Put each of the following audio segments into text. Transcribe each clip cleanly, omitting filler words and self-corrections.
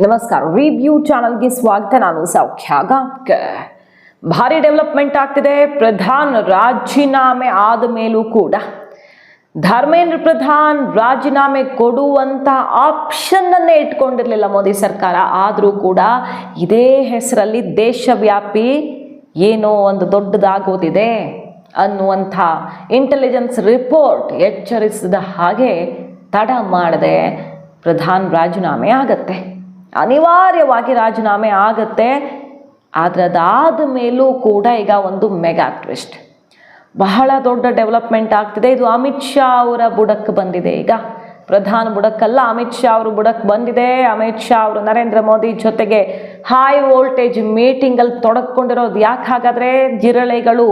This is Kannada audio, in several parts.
ನಮಸ್ಕಾರ, ರಿವ್ಯೂ ಚಾನಲ್ಗೆ ಸ್ವಾಗತ. ನಾನು ಸೌಖ್ಯ ಗಾಂವ್ಕರ್. ಭಾರಿ ಡೆವಲಪ್ಮೆಂಟ್ ಆಗ್ತಿದೆ. ಪ್ರಧಾನ್ ರಾಜೀನಾಮೆ ಆದ ಮೇಲೂ ಕೂಡ ಧರ್ಮೇಂದ್ರ ಪ್ರಧಾನ್ ರಾಜೀನಾಮೆ ಕೊಡುವಂತ ಆಪ್ಷನ್ ಅನ್ನೇ ಇಟ್ಕೊಂಡಿರಲಿಲ್ಲ ಮೋದಿ ಸರ್ಕಾರ. ಆದರೂ ಕೂಡ ಇದೇ ಹೆಸರಲ್ಲಿ ದೇಶವ್ಯಾಪಿ ಏನೋ ಒಂದು ದೊಡ್ಡದಾಗೋದಿದೆ ಅನ್ನುವಂಥ ಇಂಟೆಲಿಜೆನ್ಸ್ ರಿಪೋರ್ಟ್ ಎಚ್ಚರಿಸಿದ ಹಾಗೆ ತಡ ಮಾಡದೆ ಪ್ರಧಾನ್ ರಾಜೀನಾಮೆ ಆಗತ್ತೆ. ಅನಿವಾರ್ಯವಾಗಿ ರಾಜೀನಾಮೆ ಆಗತ್ತೆ. ಆದರೆ ಅದಾದ ಮೇಲೂ ಕೂಡ ಈಗ ಒಂದು ಮೆಗಾ ಟ್ವಿಸ್ಟ್, ಬಹಳ ದೊಡ್ಡ ಡೆವಲಪ್ಮೆಂಟ್ ಆಗ್ತಿದೆ. ಇದು ಅಮಿತ್ ಶಾ ಅವರ ಬುಡಕ್ಕೆ ಬಂದಿದೆ. ಈಗ ಪ್ರಧಾನ ಬುಡಕ್ಕಲ್ಲ, ಅಮಿತ್ ಶಾ ಅವರು ಬುಡಕ್ಕೆ ಬಂದಿದೆ. ಅಮಿತ್ ಶಾ ಅವರು ನರೇಂದ್ರ ಮೋದಿ ಜೊತೆಗೆ ಹೈ ವೋಲ್ಟೇಜ್ ಮೀಟಿಂಗಲ್ಲಿ ತೊಡಕೊಂಡಿರೋದು ಯಾಕೆ? ಹಾಗಾದರೆ ಜಿರಳೆಗಳು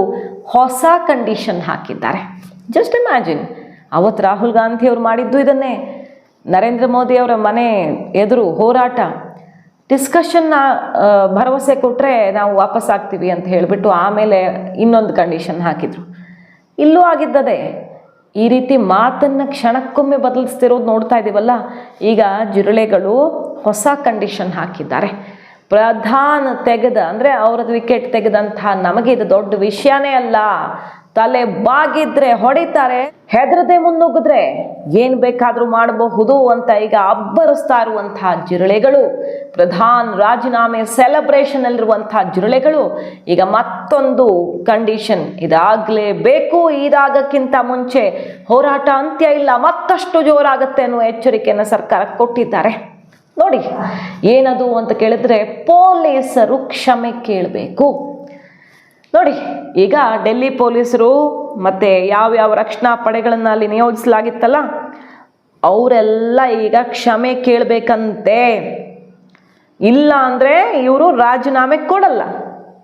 ಹೊಸ ಕಂಡೀಷನ್ ಹಾಕಿದ್ದಾರೆ. ಜಸ್ಟ್ ಇಮ್ಯಾಜಿನ್, ಅವತ್ತು ರಾಹುಲ್ ಗಾಂಧಿ ಅವರು ಮಾಡಿದ್ದು ಇದನ್ನೇ. ನರೇಂದ್ರ ಮೋದಿ ಅವರ ಮನೆ ಎದುರು ಹೋರಾಟ, ಡಿಸ್ಕಷನ್ನ ಭರವಸೆ ಕೊಟ್ಟರೆ ನಾವು ವಾಪಸ್ ಆಗ್ತೀವಿ ಅಂತ ಹೇಳಿಬಿಟ್ಟು ಆಮೇಲೆ ಇನ್ನೊಂದು ಕಂಡೀಷನ್ ಹಾಕಿದರು. ಇಲ್ಲೂ ಆಗಿದ್ದದೆ. ಈ ರೀತಿ ಮಾತನ್ನು ಕ್ಷಣಕ್ಕೊಮ್ಮೆ ಬದಲಿಸ್ತಿರೋದು ನೋಡ್ತಾ ಇದ್ದೀವಲ್ಲ. ಈಗ ಜಿರಳೆಗಳು ಹೊಸ ಕಂಡೀಷನ್ ಹಾಕಿದ್ದಾರೆ. ಪ್ರಧಾನ ತೆಗೆದ ಅಂದರೆ ಅವ್ರದ್ದು ವಿಕೆಟ್ ತೆಗೆದಂತಹ ನಮಗೆ ಇದು ದೊಡ್ಡ ವಿಷಯನೇ ಅಲ್ಲ. ತಲೆ ಬಾಗಿದ್ರೆ ಹೊಡಿತಾರೆ, ಹೆದರದೆ ಮುನ್ನುಗ್ಗಿದ್ರೆ ಏನು ಬೇಕಾದರೂ ಮಾಡಬಹುದು ಅಂತ ಈಗ ಅಬ್ಬರಿಸ್ತಾ ಇರುವಂತಹ ಜಿರಳೆಗಳು, ಪ್ರಧಾನ್ ರಾಜೀನಾಮೆ ಸೆಲೆಬ್ರೇಷನ್ ಅಲ್ಲಿರುವಂತಹ ಜಿರಳೆಗಳು ಈಗ ಮತ್ತೊಂದು ಕಂಡೀಷನ್, ಇದಾಗಲೇಬೇಕು, ಇದಾಗಕ್ಕಿಂತ ಮುಂಚೆ ಹೋರಾಟ ಅಂತ್ಯ ಇಲ್ಲ, ಮತ್ತಷ್ಟು ಜೋರಾಗುತ್ತೆ ಅನ್ನುವ ಎಚ್ಚರಿಕೆಯನ್ನು ಸರ್ಕಾರಕ್ಕೆ ಕೊಟ್ಟಿದ್ದಾರೆ. ನೋಡಿ ಏನದು ಅಂತ ಕೇಳಿದ್ರೆ, ಪೊಲೀಸರು ಕ್ಷಮೆ ಕೇಳಬೇಕು. ನೋಡಿ, ಈಗ ಡೆಲ್ಲಿ ಪೊಲೀಸರು ಮತ್ತು ಯಾವ್ಯಾವ ರಕ್ಷಣಾ ಪಡೆಗಳನ್ನು ಅಲ್ಲಿ ನಿಯೋಜಿಸಲಾಗಿತ್ತಲ್ಲ, ಅವರೆಲ್ಲ ಈಗ ಕ್ಷಮೆ ಕೇಳಬೇಕಂತೆ. ಇಲ್ಲ ಅಂದರೆ ಇವರು ರಾಜೀನಾಮೆ ಕೊಡಲ್ಲ.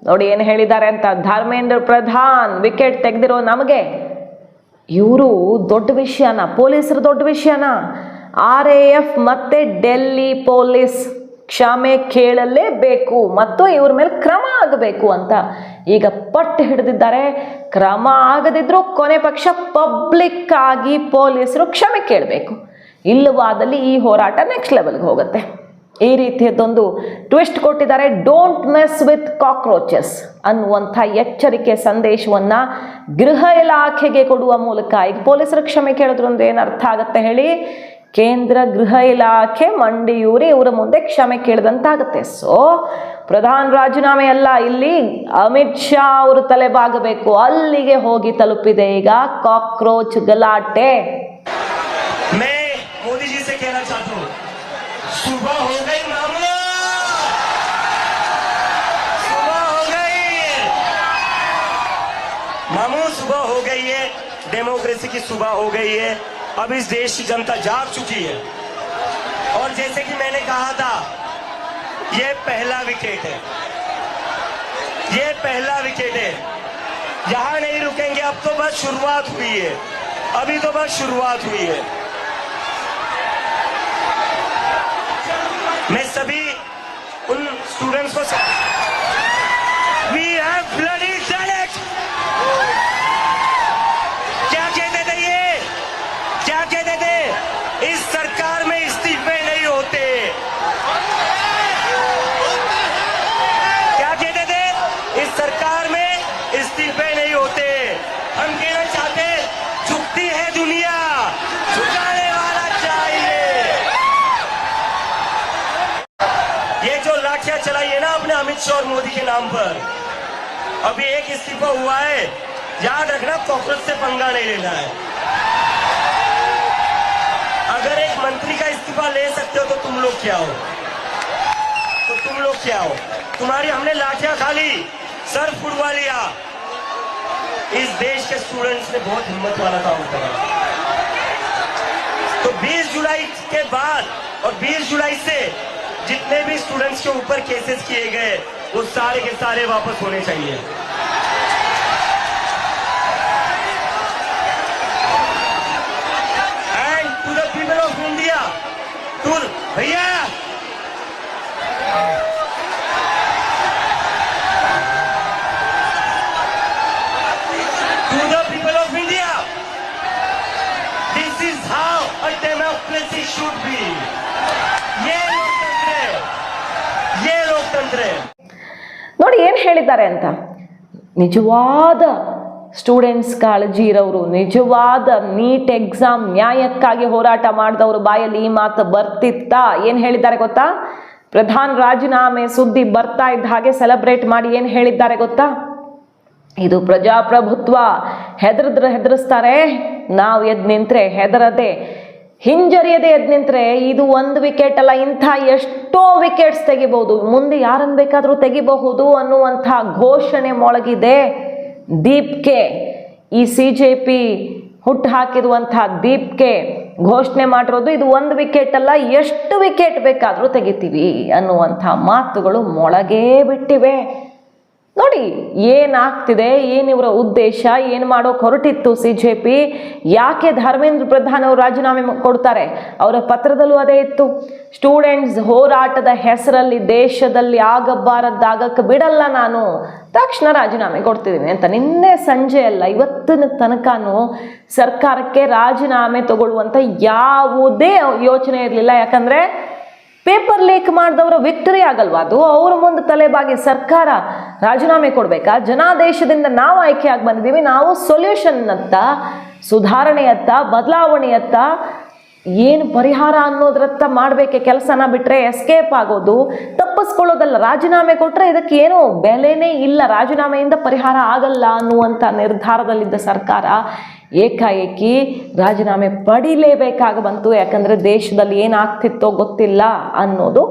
ನೋಡಿ ಏನು ಹೇಳಿದ್ದಾರೆ ಅಂತ. ಧರ್ಮೇಂದ್ರ ಪ್ರಧಾನ್ ವಿಕೆಟ್ ತೆಗೆದಿರೋ ನಮಗೆ ಇವರು ದೊಡ್ಡ ವಿಷಯನ, ಪೊಲೀಸರು ದೊಡ್ಡ ವಿಷಯನ? RAF ಮತ್ತು ಡೆಲ್ಲಿ ಪೊಲೀಸ್ ಕ್ಷಮೆ ಕೇಳಲೇಬೇಕು ಮತ್ತು ಇವ್ರ ಮೇಲೆ ಕ್ರಮ ಆಗಬೇಕು ಅಂತ ಈಗ ಪಟ್ಟು ಹಿಡಿದಿದ್ದಾರೆ. ಕ್ರಮ ಆಗದಿದ್ರೂ ಕೊನೆ ಪಕ್ಷ ಪಬ್ಲಿಕ್ ಆಗಿ ಪೊಲೀಸರು ಕ್ಷಮೆ ಕೇಳಬೇಕು. ಇಲ್ಲವಾದಲ್ಲಿ ಈ ಹೋರಾಟ ನೆಕ್ಸ್ಟ್ ಲೆವೆಲ್ಗೆ ಹೋಗುತ್ತೆ. ಈ ರೀತಿಯದೊಂದು ಟ್ವಿಸ್ಟ್ ಕೊಟ್ಟಿದ್ದಾರೆ. ಡೋಂಟ್ ಮೆಸ್ ವಿತ್ ಕಾಕ್ರೋಚಸ್ ಅನ್ನುವಂಥ ಎಚ್ಚರಿಕೆ ಸಂದೇಶವನ್ನು ಗೃಹ ಇಲಾಖೆಗೆ ಕೊಡುವ ಮೂಲಕ ಈಗ ಪೊಲೀಸರು ಕ್ಷಮೆ ಕೇಳಿದ್ರು ಅಂದ್ರೆ ಏನು ಅರ್ಥ ಆಗುತ್ತೆ ಹೇಳಿ? ಕೇಂದ್ರ ಗೃಹ ಇಲಾಖೆ ಮಂಡಿಯೂರಿ ಇವರ ಮುಂದೆ ಕ್ಷಮೆ ಕೇಳಿದಂತಾಗುತ್ತೆ. ಸೊ ಪ್ರಧಾನ್ ರಾಜೀನಾಮೆ ಅಲ್ಲ, ಇಲ್ಲಿ ಅಮಿತ್ ಶಾ ಅವರು ತಲೆಬಾಗಬೇಕು. ಅಲ್ಲಿಗೆ ಹೋಗಿ ತಲುಪಿದೆ ಈಗ ಕಾಕ್ರೋಚ್ ಗಲಾಟೆ. मोदी जी से कहना चाहता हूँ, सुबह हो गई मामू, सुबह हो गई मामू, सुबह हो गई है। डेमोक्रेसी की सुबह हो गई है। अब इस देश की जनता जाग चुकी है और जैसे कि मैंने कहा था, ये पहला विकेट है, ये पहला विकेट है। यहां नहीं रुकेंगे, अब तो बस शुरुआत हुई है, अभी तो बस शुरुआत हुई है। मैं सभी उन स्टूडेंट्स को we have bloody done it. क्या कहते थे ये? क्या कहते थे? इस सरकार में इस्तीफे नहीं होते। क्या कहते थे? इस सरकार में इस्तीफे नहीं होते। हम कहना चाहते, झुकती है दुनिया, झुकाने वाला चाहिए। ये जो लाठियां चलाई है ना अपने अमित शाह और मोदी के नाम पर, अभी एक इस्तीफा हुआ है, याद रखना, कॉकरोच से पंगा नहीं लेना है। अगर एक मंत्री का इस्तीफा ले सकते हो तो तुम लोग क्या हो? तो तुम लोग क्या हो? तुम्हारी हमने लाठियां खा ली, सर फुड़वा लिया। इस देश के स्टूडेंट्स ने बहुत हिम्मत वाला काम करा। तो 20 जुलाई के बाद और 20 जुलाई से जितने भी स्टूडेंट्स के ऊपर केसेस किए गए वो सारे के सारे वापस होने चाहिए। And to the people of India, to भैया to the people of India, this is how a democracy should be. ये लोकतंत्र है। ಹೇಳಿದ್ದಾರೆ ಅಂತ. ನಿಜವಾದ ಸ್ಟೂಡೆಂಟ್ಸ್ ಕಾಳಜಿ ಇರೋರು, ನಿಜವಾದ ನೀಟ್ ಎಕ್ಸಾಮ್ ನ್ಯಾಯಕ್ಕಾಗಿ ಹೋರಾಟ ಮಾಡಿದವರು ಬಾಯಲ್ಲಿ ಈ ಮಾತು ಬರ್ತಿತ್ತಾ? ಏನು ಹೇಳಿದ್ದಾರೆ ಗೊತ್ತಾ? ಪ್ರಧಾನ್ ರಾಜೀನಾಮೆ ಸುದ್ದಿ ಬರ್ತಾ ಇದ್ದ ಹಾಗೆ ಸೆಲೆಬ್ರೇಟ್ ಮಾಡಿ ಏನು ಹೇಳಿದ್ದಾರೆ ಗೊತ್ತಾ? ಇದು ಪ್ರಜಾಪ್ರಭುತ್ವ, ಹೆದರಿಸ್ತಾರೆ, ನಾವು ಎದ್ದು ನಿಂತ್ರೆ ಹೆದರದೆ ಹಿಂಜರಿಯದೆ ಎದ್ದು ನಿಂತ್ರೆ ಇದು 1 ವಿಕೆಟ್ ಅಲ್ಲ, ಇಂಥ ಎಷ್ಟೋ ವಿಕೆಟ್ಸ್ ತೆಗಿಬಹುದು, ಮುಂದೆ ಯಾರನ್ನು ಬೇಕಾದರೂ ತೆಗಿಬಹುದು ಅನ್ನುವಂಥ ಘೋಷಣೆ ಮೊಳಗಿದೆ. ದೀಪ್ಗೆ ಈ CJP ಹುಟ್ಟು ಹಾಕಿರುವಂಥ ದೀಪ್ಗೆ ಘೋಷಣೆ ಮಾಡಿರೋದು ಇದು 1 ವಿಕೆಟ್ ಅಲ್ಲ, ಎಷ್ಟು ವಿಕೆಟ್ ಬೇಕಾದರೂ ತೆಗಿತೀವಿ ಅನ್ನುವಂಥ ಮಾತುಗಳು ಮೊಳಗೇ ಬಿಟ್ಟಿವೆ. ನೋಡಿ ಏನಾಗ್ತಿದೆ, ಏನಿವರ ಉದ್ದೇಶ, ಏನು ಮಾಡೋಕೆ ಹೊರಟಿತ್ತು CJP, ಯಾಕೆ ಧರ್ಮೇಂದ್ರ ಪ್ರಧಾನ್ ಅವರು ರಾಜೀನಾಮೆ ಕೊಡ್ತಾರೆ? ಅವರ ಪತ್ರದಲ್ಲೂ ಅದೇ ಇತ್ತು, ಸ್ಟೂಡೆಂಟ್ಸ್ ಹೋರಾಟದ ಹೆಸರಲ್ಲಿ ದೇಶದಲ್ಲಿ ಆಗಬಾರದ್ದಾಗಕ್ಕೆ ಬಿಡಲ್ಲ, ನಾನು ತಕ್ಷಣ ರಾಜೀನಾಮೆ ಕೊಡ್ತಿದ್ದೀನಿ ಅಂತ. ನಿನ್ನೆ ಸಂಜೆ ಅಲ್ಲ, ಇವತ್ತಿನ ತನಕನೂ ಸರ್ಕಾರಕ್ಕೆ ರಾಜೀನಾಮೆ ತಗೊಳ್ಳುವಂಥ ಯಾವುದೇ ಯೋಚನೆ ಇರಲಿಲ್ಲ. ಯಾಕಂದರೆ ಪೇಪರ್ ಲೀಕ್ ಮಾಡಿದವರು ವಿಕ್ಟರಿ ಆಗಲ್ವಾ ಅದು? ಅವ್ರ ಮುಂದೆ ತಲೆಬಾಗಿ ಸರ್ಕಾರ ರಾಜೀನಾಮೆ ಕೊಡಬೇಕಾ? ಜನಾದೇಶದಿಂದ ನಾವು ಆಯ್ಕೆಯಾಗಿ ಬಂದಿದ್ದೀವಿ, ನಾವು ಸೊಲ್ಯೂಷನ್ನತ್ತ, ಸುಧಾರಣೆಯತ್ತ, ಬದಲಾವಣೆಯತ್ತ, ಏನು ಪರಿಹಾರ ಅನ್ನೋದ್ರತ್ತ ಮಾಡಬೇಕೆ ಕೆಲಸನ ಬಿಟ್ಟರೆ ಎಸ್ಕೇಪ್ ಆಗೋದು, ತಪ್ಪಿಸ್ಕೊಳ್ಳೋದಲ್ಲ. ರಾಜೀನಾಮೆ ಕೊಟ್ಟರೆ ಇದಕ್ಕೆ ಏನೋ ಬೆಲೆನೇ ಇಲ್ಲ, ರಾಜೀನಾಮೆಯಿಂದ ಪರಿಹಾರ ಆಗಲ್ಲ ಅನ್ನುವಂಥ ನಿರ್ಧಾರದಲ್ಲಿದ್ದ ಸರ್ಕಾರ ಏಕಾಏಕಿ ರಾಜೀನಾಮೆ ಪಡಿಲೇಬೇಕಾಗ ಬಂತು. ಯಾಕಂದರೆ ದೇಶದಲ್ಲಿ ಏನಾಗ್ತಿತ್ತೋ ಗೊತ್ತಿಲ್ಲ ಅನ್ನೋದು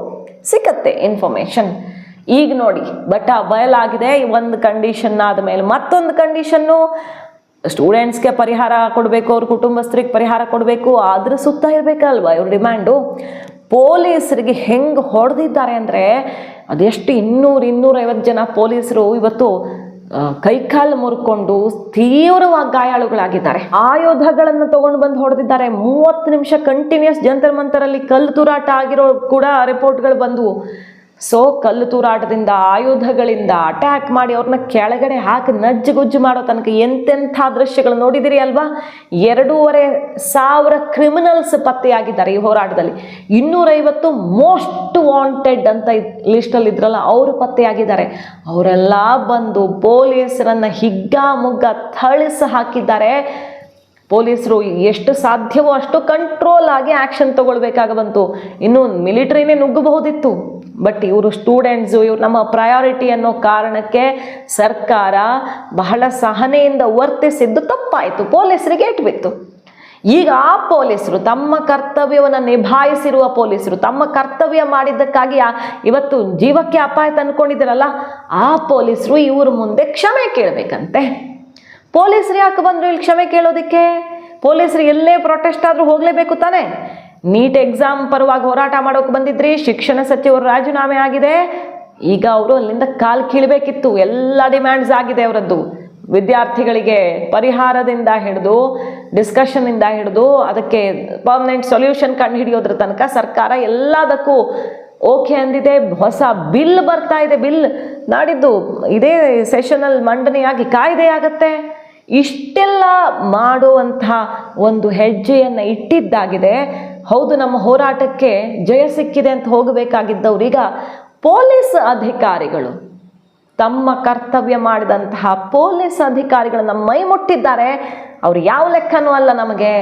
ಸಿಕ್ಕತ್ತೆ ಇನ್ಫಾರ್ಮೇಷನ್. ಈಗ ನೋಡಿ ಬಯಲಾಗಿದೆ. ಒಂದು ಕಂಡೀಷನ್ ಆದಮೇಲೆ ಮತ್ತೊಂದು ಕಂಡೀಷನ್ನು, ಸ್ಟೂಡೆಂಟ್ಸ್ಗೆ ಪರಿಹಾರ ಕೊಡಬೇಕು, ಅವ್ರ ಕುಟುಂಬಸ್ಥರಿಗೆ ಪರಿಹಾರ ಕೊಡಬೇಕು, ಅದ್ರ ಸುತ್ತ ಇರಬೇಕಲ್ವ ಇವ್ರ ಡಿಮ್ಯಾಂಡು. ಪೊಲೀಸರಿಗೆ ಹೆಂಗೆ ಹೊಡೆದಿದ್ದಾರೆ ಅಂದರೆ ಅದೆಷ್ಟು 200-250 ಜನ ಪೊಲೀಸರು ಇವತ್ತು ಕೈಕಾಲು ಮುರ್ಕೊಂಡು ತೀವ್ರವಾಗಿ ಗಾಯಾಳುಗಳಾಗಿದ್ದಾರೆ. ಆಯುಧಗಳನ್ನು ತಗೊಂಡು ಬಂದು ಹೊಡೆದಿದ್ದಾರೆ. 30 ನಿಮಿಷ ಕಂಟಿನ್ಯೂಸ್ ಜಂತರ್ ಮಂತರಲ್ಲಿ ಕಲ್ಲು ತೂರಾಟ ಆಗಿರೋ ಕೂಡ ರಿಪೋರ್ಟ್ಗಳು ಬಂದವು. ಸೊ ಕಲ್ಲು ತೂರಾಟದಿಂದ, ಆಯುಧಗಳಿಂದ ಅಟ್ಯಾಕ್ ಮಾಡಿ ಅವ್ರನ್ನ ಕೆಳಗಡೆ ಹಾಕಿ ನಜ್ಜುಗುಜ್ಜು ಮಾಡೋ ತನಕ ಎಂತೆಂಥ ದೃಶ್ಯಗಳು ನೋಡಿದಿರಿ ಅಲ್ವಾ? 2,500 ಕ್ರಿಮಿನಲ್ಸ್ ಪತ್ತೆಯಾಗಿದ್ದಾರೆ ಈ ಹೋರಾಟದಲ್ಲಿ. 250 ಮೋಸ್ಟ್ ವಾಂಟೆಡ್ ಅಂತ ಲಿಸ್ಟಲ್ಲಿ ಇದ್ರಲ್ಲ, ಅವರು ಪತ್ತೆಯಾಗಿದ್ದಾರೆ. ಅವರೆಲ್ಲ ಬಂದು ಪೊಲೀಸರನ್ನು ಹಿಗ್ಗಾಮುಗ್ಗ ಥಳಿಸಿ ಹಾಕಿದ್ದಾರೆ. ಪೊಲೀಸರು ಎಷ್ಟು ಸಾಧ್ಯವೋ ಅಷ್ಟು ಕಂಟ್ರೋಲ್ ಆಗಿ ಆ್ಯಕ್ಷನ್ ತಗೊಳ್ಬೇಕಾಗ ಬಂತು. ಇನ್ನು ಮಿಲಿಟರಿನೇ ನುಗ್ಗಬಹುದಿತ್ತು, ಬಟ್ ಇವರು ಸ್ಟೂಡೆಂಟ್ಸು, ಇವ್ರು ನಮ್ಮ ಪ್ರಯಾರಿಟಿ ಅನ್ನೋ ಕಾರಣಕ್ಕೆ ಸರ್ಕಾರ ಬಹಳ ಸಹನೆಯಿಂದ ವರ್ತಿಸಿದ್ದು ತಪ್ಪಾಯಿತು, ಪೊಲೀಸರಿಗೆ ಏಟು ಬಿತ್ತು. ಈಗ ಆ ಪೊಲೀಸರು ತಮ್ಮ ಕರ್ತವ್ಯವನ್ನು ನಿಭಾಯಿಸಿರುವ ಪೊಲೀಸರು, ತಮ್ಮ ಕರ್ತವ್ಯ ಮಾಡಿದ್ದಕ್ಕಾಗಿ ಇವತ್ತು ಜೀವಕ್ಕೆ ಅಪಾಯ ತಂದ್ಕೊಂಡಿದ್ದಾರಲ್ಲ, ಆ ಪೊಲೀಸರು ಇವ್ರ ಮುಂದೆ ಕ್ಷಮೆ ಕೇಳಬೇಕಂತೆ. ಪೊಲೀಸರು ಯಾಕೆ ಬಂದರು ಇಲ್ಲಿ ಕ್ಷಮೆ ಕೇಳೋದಕ್ಕೆ? ಪೊಲೀಸರು ಎಲ್ಲೇ ಪ್ರೊಟೆಸ್ಟ್ ಆದರೂ ಹೋಗಲೇಬೇಕು ತಾನೇ? ನೀಟ್ ಎಕ್ಸಾಮ್ ಪರವಾಗಿ ಹೋರಾಟ ಮಾಡೋಕೆ ಬಂದಿದ್ರಿ, ಶಿಕ್ಷಣ ಸಚಿವರು ರಾಜೀನಾಮೆ ಆಗಿದೆ, ಈಗ ಅವರು ಅಲ್ಲಿಂದ ಕಾಲು ಕೀಳಬೇಕಿತ್ತು. ಎಲ್ಲ ಡಿಮ್ಯಾಂಡ್ಸ್ ಆಗಿದೆ ಅವರದ್ದು. ವಿದ್ಯಾರ್ಥಿಗಳಿಗೆ ಪರಿಹಾರದಿಂದ ಹಿಡಿದು, ಡಿಸ್ಕಷನ್ನಿಂದ ಹಿಡಿದು, ಅದಕ್ಕೆ ಪರ್ಮನೆಂಟ್ ಸೊಲ್ಯೂಷನ್ ಕಂಡು ಹಿಡಿಯೋದ್ರ ತನಕ ಸರ್ಕಾರ ಎಲ್ಲದಕ್ಕೂ ಓಕೆ ಅಂದಿದೆ. ಹೊಸ ಬಿಲ್ ಬರ್ತಾ ಇದೆ, ಬಿಲ್ ನಾಡಿದ್ದು ಇದೇ ಸೆಷನಲ್ಲಿ ಮಂಡನೆಯಾಗಿ ಕಾಯ್ದೆ ಆಗತ್ತೆ. ಇಷ್ಟೆಲ್ಲ ಮಾಡುವಂಥ ಒಂದು ಹೆಜ್ಜೆಯನ್ನು ಇಟ್ಟಿದ್ದಾಗಿದೆ. ಹೌದು, ನಮ್ಮ ಹೋರಾಟಕ್ಕೆ ಜಯ ಸಿಕ್ಕಿದೆ ಅಂತ ಹೋಗಬೇಕಾಗಿದ್ದವ್ರು ಈಗ ಪೊಲೀಸ್ ಅಧಿಕಾರಿಗಳು, ತಮ್ಮ ಕರ್ತವ್ಯ ಮಾಡಿದಂತಹ ಪೊಲೀಸ್ ಅಧಿಕಾರಿಗಳನ್ನ ಮೈ ಮುಟ್ಟಿದ್ದಾರೆ. ಅವ್ರು ಯಾವ ಲೆಕ್ಕನೂ ಅಲ್ಲ ನಮಗೆ,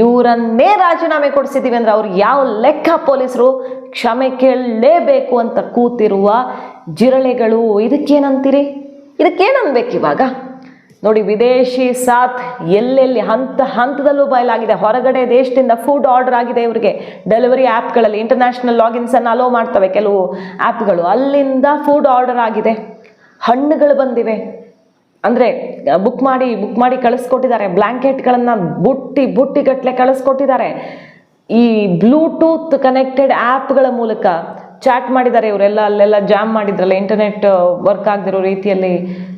ಇವರನ್ನೇ ರಾಜೀನಾಮೆ ಕೊಡಿಸಿದ್ದೀವಿ ಅಂದರೆ ಅವ್ರು ಯಾವ ಲೆಕ್ಕ? ಪೊಲೀಸರು ಕ್ಷಮೆ ಕೇಳಲೇಬೇಕು ಅಂತ ಕೂತಿರುವ ಜಿರಳೆಗಳು. ಇದಕ್ಕೇನಂತೀರಿ? ಇದಕ್ಕೇನನ್ಬೇಕು ಇವಾಗ? ನೋಡಿ, ವಿದೇಶಿ ಸಾಥ್ ಎಲ್ಲೆಲ್ಲಿ ಹಂತದಲ್ಲೂ ಬಯಲಾಗಿದೆ. ಹೊರಗಡೆ ದೇಶದಿಂದ ಫುಡ್ ಆರ್ಡರ್ ಆಗಿದೆ ಇವರಿಗೆ. ಡೆಲಿವರಿ ಆ್ಯಪ್ಗಳಲ್ಲಿ ಇಂಟರ್ನ್ಯಾಷನಲ್ ಲಾಗಿನ್ಸನ್ನು ಅಲೋ ಮಾಡ್ತವೆ ಕೆಲವು ಆ್ಯಪ್ಗಳು, ಅಲ್ಲಿಂದ ಫುಡ್ ಆರ್ಡರ್ ಆಗಿದೆ. ಹಣ್ಣುಗಳು ಬಂದಿವೆ, ಅಂದರೆ ಬುಕ್ ಮಾಡಿ ಕಳಿಸ್ಕೊಟ್ಟಿದ್ದಾರೆ. ಬ್ಲ್ಯಾಂಕೆಟ್ಗಳನ್ನು ಬುಟ್ಟಿಗಟ್ಟಲೆ ಕಳಿಸ್ಕೊಟ್ಟಿದ್ದಾರೆ. ಈ ಬ್ಲೂಟೂತ್ ಕನೆಕ್ಟೆಡ್ ಆ್ಯಪ್ಗಳ ಮೂಲಕ ಚಾಟ್ ಮಾಡಿದ್ದಾರೆ ಇವರೆಲ್ಲ. ಅಲ್ಲೆಲ್ಲ ಜಾಮ್ ಮಾಡಿದ್ರಲ್ಲ, ಇಂಟರ್ನೆಟ್ ವರ್ಕ್ ಆಗದಿರೋ ರೀತಿಯಲ್ಲಿ.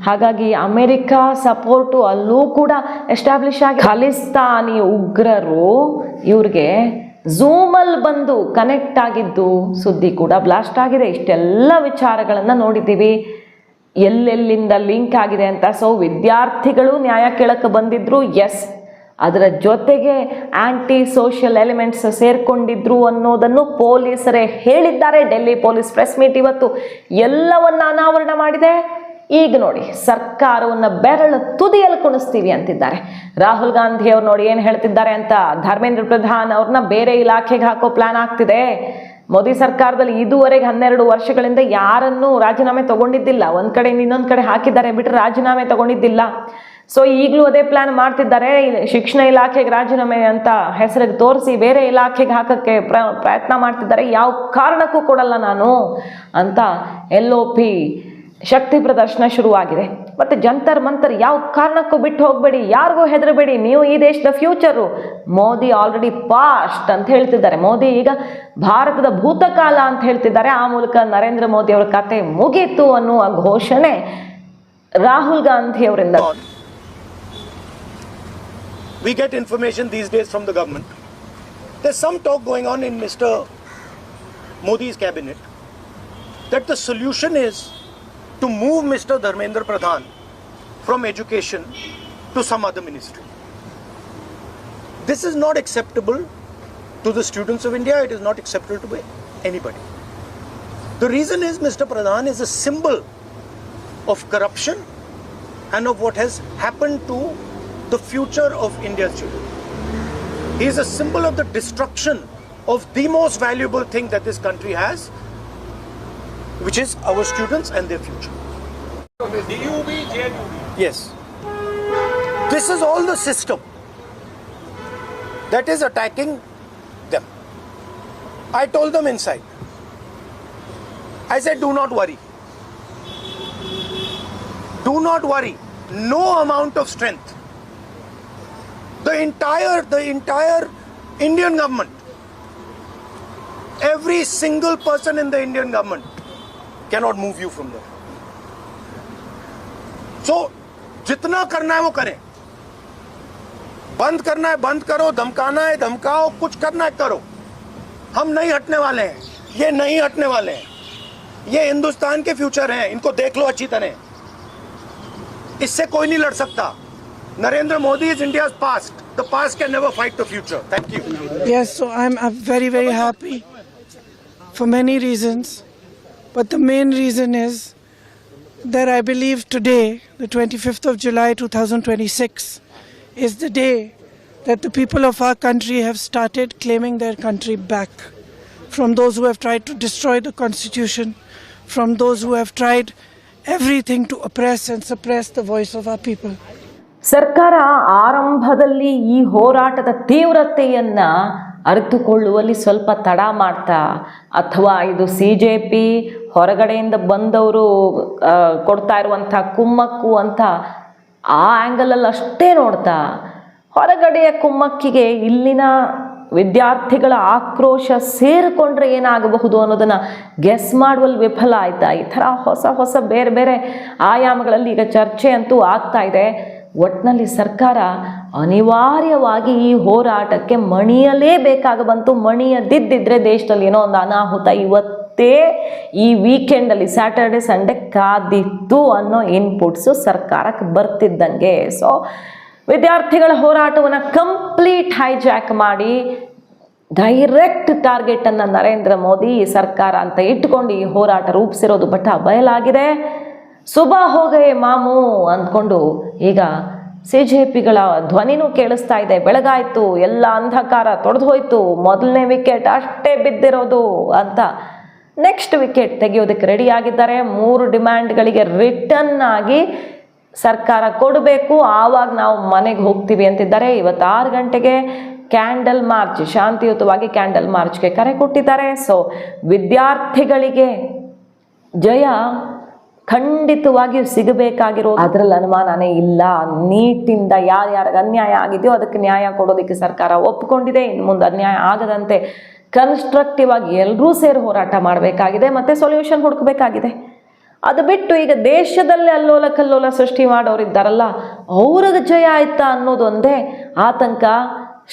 ಹಾಗಾಗಿ ಅಮೆರಿಕಾ ಸಪೋರ್ಟು ಅಲ್ಲೂ ಕೂಡ ಎಸ್ಟಾಬ್ಲಿಷ್ ಆಗಿ, ಖಲಿಸ್ತಾನಿ ಉಗ್ರರು ಇವ್ರಿಗೆ ಝೂಮಲ್ಲಿ ಬಂದು ಕನೆಕ್ಟ್ ಆಗಿದ್ದು ಸುದ್ದಿ ಕೂಡ ಬ್ಲಾಸ್ಟ್ ಆಗಿದೆ. ಇಷ್ಟೆಲ್ಲ ವಿಚಾರಗಳನ್ನು ನೋಡಿದ್ದೀವಿ, ಎಲ್ಲೆಲ್ಲಿಂದ ಲಿಂಕ್ ಆಗಿದೆ ಅಂತ. ಸೊ ವಿದ್ಯಾರ್ಥಿಗಳು ನ್ಯಾಯ ಕೇಳಕ್ಕೆ ಬಂದಿದ್ರು, ಎಸ್, ಅದರ ಜೊತೆಗೆ ಆಂಟಿ ಸೋಷಿಯಲ್ ಎಲಿಮೆಂಟ್ಸ್ ಸೇರ್ಕೊಂಡಿದ್ರು ಅನ್ನೋದನ್ನು ಪೊಲೀಸರೇ ಹೇಳಿದ್ದಾರೆ. ಡೆಲ್ಲಿ ಪೊಲೀಸ್ ಪ್ರೆಸ್ ಮೀಟ್ ಇವತ್ತು ಎಲ್ಲವನ್ನ ಅನಾವರಣ ಮಾಡಿದೆ. ಈಗ ನೋಡಿ ಸರ್ಕಾರವನ್ನು ಬೆರಳು ತುದಿಯಲ್ಲಿ ಕುಣಿಸ್ತೀವಿ ಅಂತಿದ್ದಾರೆ. ರಾಹುಲ್ ಗಾಂಧಿ ಅವ್ರು ನೋಡಿ ಏನು ಹೇಳ್ತಿದ್ದಾರೆ ಅಂತ, ಧರ್ಮೇಂದ್ರ ಪ್ರಧಾನ್ ಅವ್ರನ್ನ ಬೇರೆ ಇಲಾಖೆಗೆ ಹಾಕೋ ಪ್ಲಾನ್ ಆಗ್ತಿದೆ. ಮೋದಿ ಸರ್ಕಾರದಲ್ಲಿ ಇದುವರೆಗೆ 12 ವರ್ಷಗಳಿಂದ ಯಾರನ್ನೂ ರಾಜೀನಾಮೆ ತಗೊಂಡಿದ್ದಿಲ್ಲ. ಒಂದ್ ಕಡೆ ಇನ್ನೊಂದ್ ಕಡೆ ಹಾಕಿದ್ದಾರೆ ಬಿಟ್ಟರೆ ರಾಜೀನಾಮೆ ತಗೊಂಡಿದ್ದಿಲ್ಲ. ಸೊ ಈಗಲೂ ಅದೇ ಪ್ಲಾನ್ ಮಾಡ್ತಿದ್ದಾರೆ. ಶಿಕ್ಷಣ ಇಲಾಖೆಗೆ ರಾಜೀನಾಮೆ ಅಂತ ಹೆಸರಿಗೆ ತೋರಿಸಿ ಬೇರೆ ಇಲಾಖೆಗೆ ಹಾಕಕ್ಕೆ ಪ್ರಯತ್ನ ಮಾಡ್ತಿದ್ದಾರೆ. ಯಾವ ಕಾರಣಕ್ಕೂ ಕೊಡಲ್ಲ ನಾನು ಅಂತ LOP ಶಕ್ತಿ ಪ್ರದರ್ಶನ ಶುರುವಾಗಿದೆ. ಮತ್ತು ಜಂತರ್ ಮಂತರ್ ಯಾವ ಕಾರಣಕ್ಕೂ ಬಿಟ್ಟು ಹೋಗಬೇಡಿ, ಯಾರಿಗೂ ಹೆದರಬೇಡಿ, ನೀವು ಈ ದೇಶದ ಫ್ಯೂಚರು. ಮೋದಿ ಆಲ್ರೆಡಿ ಪಾಸ್ಟ್ ಅಂತ ಹೇಳ್ತಿದ್ದಾರೆ. ಮೋದಿ ಈಗ ಭಾರತದ ಭೂತಕಾಲ ಅಂತ ಹೇಳ್ತಿದ್ದಾರೆ. ಆ ಮೂಲಕ ನರೇಂದ್ರ ಮೋದಿ ಅವರ ಕತೆ ಮುಗೀತು ಅನ್ನುವ ಘೋಷಣೆ ರಾಹುಲ್ ಗಾಂಧಿ ಅವರಿಂದ. We get information these days from the government. There's some talk going on in Mr. Modi's cabinet that the solution is to move Mr. Dharmendra Pradhan from education to some other ministry. This is not acceptable to the students of India. It is not acceptable to anybody. The reason is Mr. Pradhan is a symbol of corruption and of what has happened to the future of India's children. He is a symbol of the destruction of the most valuable thing that this country has, which is our students and their future. DUB, JNUB. Yes. This is all the system that is attacking them. I told them inside. I said, do not worry. Do not worry. No amount of strength. The entire Indian government, every single person in the Indian government cannot move you from there. So, जितना करना है वो करें. बंद करना है बंद करो, धमकाना है धमकाओ, कुछ करना है करो. हम नहीं हटने वाले हैं. ये नहीं हटने वाले हैं. ये हिंदुस्तान के फ्यूचर हैं. इनको देख लो अच्छी तरह. इससे कोई नहीं लड़ सकता. Narendra Modi is India's past. The past can never fight the future. Thank you. Yes, so I'm very, very happy for many reasons. But the main reason is that I believe today, the 25th of July 2026, is the day that the people of our country have started claiming their country back from those who have tried to destroy the Constitution, from those who have tried everything to oppress and suppress the voice of our people. ಸರ್ಕಾರ ಆರಂಭದಲ್ಲಿ ಈ ಹೋರಾಟದ ತೀವ್ರತೆಯನ್ನು ಅರಿತುಕೊಳ್ಳುವಲ್ಲಿ ಸ್ವಲ್ಪ ತಡ ಮಾಡ್ತಾ, ಅಥವಾ ಇದು CJP ಹೊರಗಡೆಯಿಂದ ಬಂದವರು ಕೊಡ್ತಾ ಇರುವಂಥ ಕುಮ್ಮಕ್ಕು ಅಂತ ಆ ಆ್ಯಂಗಲಲ್ಲಿ ಅಷ್ಟೇ ನೋಡ್ತಾ, ಹೊರಗಡೆಯ ಕುಮ್ಮಕ್ಕಿಗೆ ಇಲ್ಲಿನ ವಿದ್ಯಾರ್ಥಿಗಳ ಆಕ್ರೋಶ ಸೇರಿಕೊಂಡ್ರೆ ಏನಾಗಬಹುದು ಅನ್ನೋದನ್ನು ಗೆಸ್ ಮಾಡುವಲ್ಲಿ ವಿಫಲ ಆಯ್ತಾ. ಈ ಥರ ಹೊಸ ಬೇರೆ ಬೇರೆ ಆಯಾಮಗಳಲ್ಲಿ ಈಗ ಚರ್ಚೆ ಅಂತೂ ಆಗ್ತಾ ಇದೆ. ಒಟ್ಟಿನಲ್ಲಿ ಸರ್ಕಾರ ಅನಿವಾರ್ಯವಾಗಿ ಈ ಹೋರಾಟಕ್ಕೆ ಮಣಿಯಲೇಬೇಕಾಗ ಬಂತು. ಮಣಿಯದಿದ್ದಿದ್ರೆ ದೇಶದಲ್ಲಿ ಏನೋ ಒಂದು ಅನಾಹುತ ಇವತ್ತೇ ಈ ವೀಕೆಂಡಲ್ಲಿ ಸ್ಯಾಟರ್ಡೆ ಸಂಡೇ ಕಾದಿತ್ತು ಅನ್ನೋ ಇನ್ಪುಟ್ಸು ಸರ್ಕಾರಕ್ಕೆ ಬರ್ತಿದ್ದಂಗೆ. ಸೊ ವಿದ್ಯಾರ್ಥಿಗಳ ಹೋರಾಟವನ್ನು ಕಂಪ್ಲೀಟ್ ಹೈಜಾಕ್ ಮಾಡಿ ಡೈರೆಕ್ಟ್ ಟಾರ್ಗೆಟನ್ನು ನರೇಂದ್ರ ಮೋದಿ ಸರ್ಕಾರ ಅಂತ ಇಟ್ಕೊಂಡು ಈ ಹೋರಾಟ ರೂಪಿಸಿರೋದು ಬಯಲಾಗಿದೆ. ಸುಬಾ ಹೋಗೇ ಮಾಮೂ ಅಂದ್ಕೊಂಡು ಈಗ CJPಗಳ ಧ್ವನಿನೂ ಕೇಳಿಸ್ತಾ ಇದೆ. ಬೆಳಗಾಯಿತು, ಎಲ್ಲ ಅಂಧಕಾರ ತೊಡೆದು ಹೋಯ್ತು, ಮೊದಲನೇ ವಿಕೆಟ್ ಅಷ್ಟೇ ಬಿದ್ದಿರೋದು ಅಂತ ನೆಕ್ಸ್ಟ್ ವಿಕೆಟ್ ತೆಗೆಯೋದಕ್ಕೆ ರೆಡಿಯಾಗಿದ್ದಾರೆ. 3 ಡಿಮ್ಯಾಂಡ್ಗಳಿಗೆ ರಿಟರ್ನ್ ಆಗಿ ಸರ್ಕಾರ ಕೊಡಬೇಕು, ಆವಾಗ ನಾವು ಮನೆಗೆ ಹೋಗ್ತೀವಿ ಅಂತಿದ್ದಾರೆ. ಇವತ್ತು 6 ಗಂಟೆಗೆ ಕ್ಯಾಂಡಲ್ ಮಾರ್ಚ್, ಶಾಂತಿಯುತವಾಗಿ ಕ್ಯಾಂಡಲ್ ಮಾರ್ಚ್ಗೆ ಕರೆ ಕೊಟ್ಟಿದ್ದಾರೆ. ಸೊ ವಿದ್ಯಾರ್ಥಿಗಳಿಗೆ ಜಯ ಖಂಡಿತವಾಗಿಯೂ ಸಿಗಬೇಕಾಗಿರೋ ಅದರಲ್ಲಿ ಅನುಮಾನನೇ ಇಲ್ಲ. ನೀಟಿಂದ ಯಾರ್ಯಾರಿಗೆ ಅನ್ಯಾಯ ಆಗಿದೆಯೋ ಅದಕ್ಕೆ ನ್ಯಾಯ ಕೊಡೋದಕ್ಕೆ ಸರ್ಕಾರ ಒಪ್ಪಿಕೊಂಡಿದೆ. ಇನ್ನು ಮುಂದೆ ಅನ್ಯಾಯ ಆಗದಂತೆ ಕನ್ಸ್ಟ್ರಕ್ಟಿವ್ ಆಗಿ ಎಲ್ಲರೂ ಸೇರಿ ಹೋರಾಟ ಮಾಡಬೇಕಾಗಿದೆ ಮತ್ತು ಸೊಲ್ಯೂಷನ್ ಹುಡುಕಬೇಕಾಗಿದೆ. ಅದು ಬಿಟ್ಟು ಈಗ ದೇಶದಲ್ಲೇ ಅಲ್ಲೋಲ ಕಲ್ಲೋಲ ಸೃಷ್ಟಿ ಮಾಡೋರಿದ್ದಾರಲ್ಲ, ಅವ್ರಿಗೆ ಜಯ ಆಯ್ತಾ ಅನ್ನೋದೊಂದೇ ಆತಂಕ.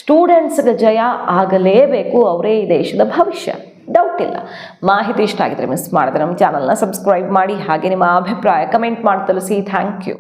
ಸ್ಟೂಡೆಂಟ್ಸ್ಗೆ ಜಯ ಆಗಲೇಬೇಕು, ಅವರೇ ಈ ದೇಶದ ಭವಿಷ್ಯ, ಡೌಟ್ ಇಲ್ಲ. ಮಾಹಿತಿ ಇಷ್ಟ ಆಗಿದ್ರೆ ಮಿಸ್ ಮಾಡಿದ್ರೆ ನಮ್ಮ ಚಾನಲ್ನ ಸಬ್ಸ್ಕ್ರೈಬ್ ಮಾಡಿ, ಹಾಗೆ ನಿಮ್ಮ ಅಭಿಪ್ರಾಯ ಕಮೆಂಟ್ ಮಾಡಿ ತಿಳಿಸಿ. Thank you.